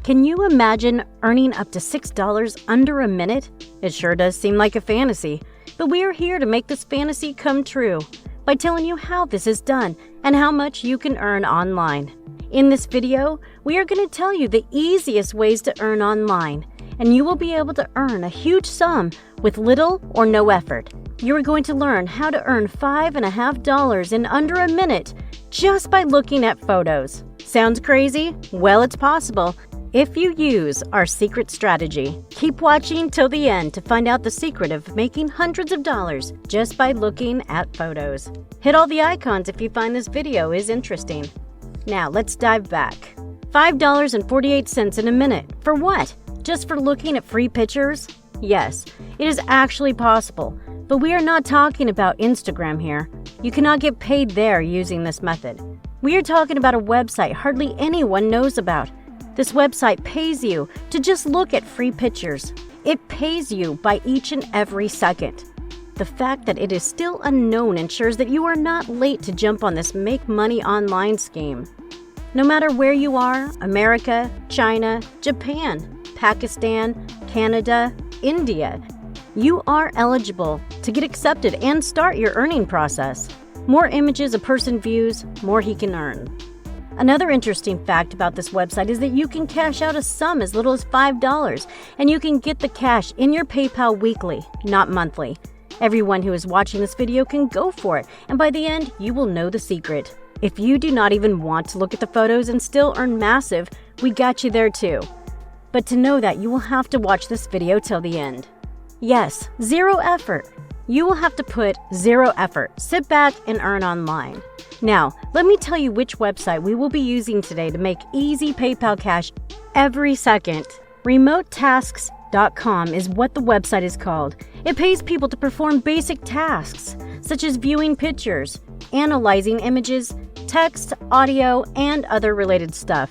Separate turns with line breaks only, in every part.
Can you imagine earning up to $6 under a minute? It sure does seem like a fantasy, but we are here to make this fantasy come true by telling you how this is done and how much you can earn online. In this video, we are going to tell you the easiest ways to earn online, and you will be able to earn a huge sum with little or no effort. You are going to learn how to earn $5.50 in under a minute just by looking at photos. Sounds crazy? Well, it's possible if you use our secret strategy. Keep watching till the end to find out the secret of making hundreds of dollars just by looking at photos. Hit all the icons if you find this video is interesting. Now let's dive back. $5.48 in a minute. For what? Just for looking at free pictures? Yes, it is actually possible, but we are not talking about Instagram here. You cannot get paid there using this method. We are talking about a website hardly anyone knows about. This website pays you to just look at free pictures. It pays you by each and every second. The fact that it is still unknown ensures that you are not late to jump on this make money online scheme. No matter where you are, America, China, Japan, Pakistan, Canada, India, you are eligible to get accepted and start your earning process. More images a person views, more he can earn. Another interesting fact about this website is that you can cash out a sum as little as $5, and you can get the cash in your PayPal weekly, not monthly. Everyone who is watching this video can go for it, and by the end, you will know the secret. If you do not even want to look at the photos and still earn massive, we got you there too. But to know that, you will have to watch this video till the end. Yes, zero effort. You will have to put zero effort. Sit back and earn online. Now, let me tell you which website we will be using today to make easy PayPal cash every second. RemoteTasks.com is what the website is called. It pays people to perform basic tasks, such as viewing pictures, analyzing images, text, audio, and other related stuff.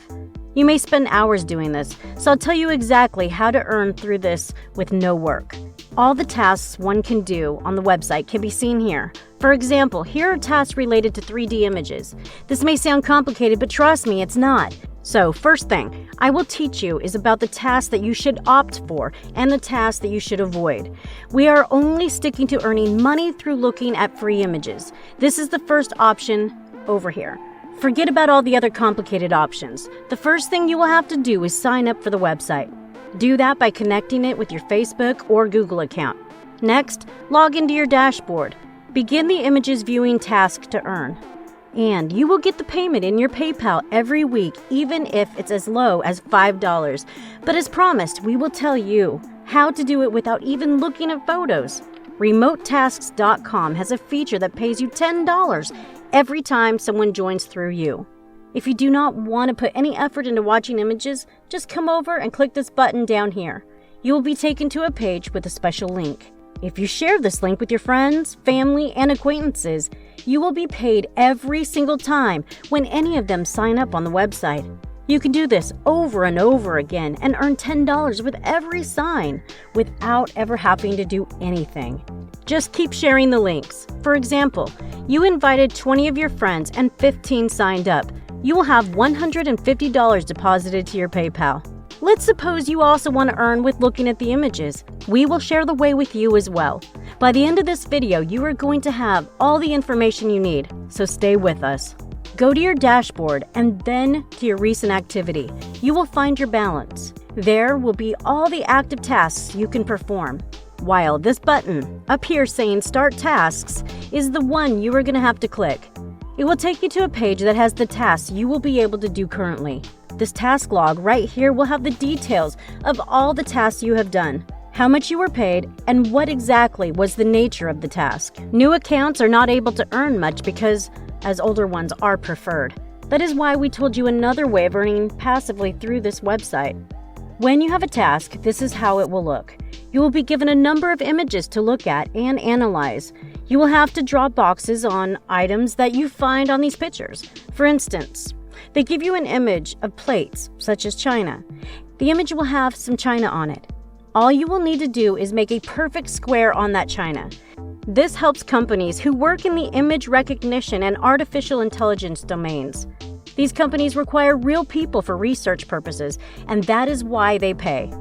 You may spend hours doing this, so I'll tell you exactly how to earn through this with no work. All the tasks one can do on the website can be seen here. For example, here are tasks related to 3D images. This may sound complicated, but trust me, it's not. So, first thing I will teach you is about the tasks that you should opt for and the tasks that you should avoid. We are only sticking to earning money through looking at free images. This is the first option over here. Forget about all the other complicated options. The first thing you will have to do is sign up for the website. Do that by connecting it with your Facebook or Google account. Next, log into your dashboard. Begin the images viewing task to earn. And you will get the payment in your PayPal every week, even if it's as low as $5. But as promised, we will tell you how to do it without even looking at photos. RemoteTasks.com has a feature that pays you $10 every time someone joins through you. If you do not want to put any effort into watching images, just come over and click this button down here. You will be taken to a page with a special link. If you share this link with your friends, family, and acquaintances, you will be paid every single time when any of them sign up on the website. You can do this over and over again and earn $10 with every sign without ever having to do anything. Just keep sharing the links. For example, you invited 20 of your friends and 15 signed up. You will have $150 deposited to your PayPal. Let's suppose you also want to earn with looking at the images. We will share the way with you as well. By the end of this video, you are going to have all the information you need, so stay with us. Go to your dashboard and then to your recent activity. You will find your balance. There will be all the active tasks you can perform. While this button up here saying Start Tasks is the one you are going to have to click. It will take you to a page that has the tasks you will be able to do currently. This task log right here will have the details of all the tasks you have done, how much you were paid, and what exactly was the nature of the task. New accounts are not able to earn much because, as older ones are preferred. That is why we told you another way of earning passively through this website. When you have a task, this is how it will look. You will be given a number of images to look at and analyze. You will have to draw boxes on items that you find on these pictures. For instance, they give you an image of plates, such as china. The image will have some china on it. All you will need to do is make a perfect square on that china. This helps companies who work in the image recognition and artificial intelligence domains. These companies require real people for research purposes, and that is why they pay.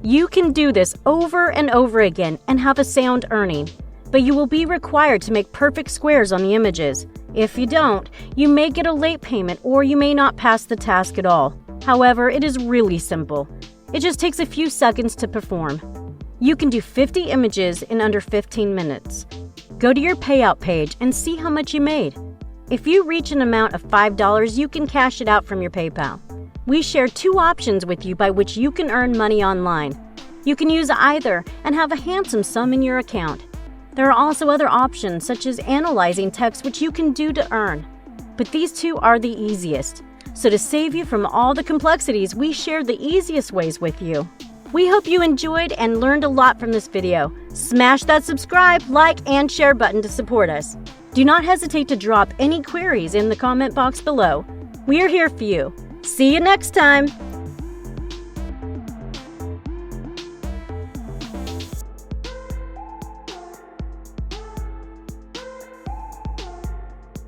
You can do this over and over again and have a sound earning, but you will be required to make perfect squares on the images. If you don't, you may get a late payment or you may not pass the task at all. However, it is really simple. It just takes a few seconds to perform. You can do 50 images in under 15 minutes. Go to your payout page and see how much you made. If you reach an amount of $5, you can cash it out from your PayPal. We share 2 options with you by which you can earn money online. You can use either and have a handsome sum in your account. There are also other options such as analyzing text which you can do to earn. But these 2 are the easiest. So to save you from all the complexities, we share the easiest ways with you. We hope you enjoyed and learned a lot from this video. Smash that subscribe, like, and share button to support us. Do not hesitate to drop any queries in the comment box below. We are here for you. See you next time!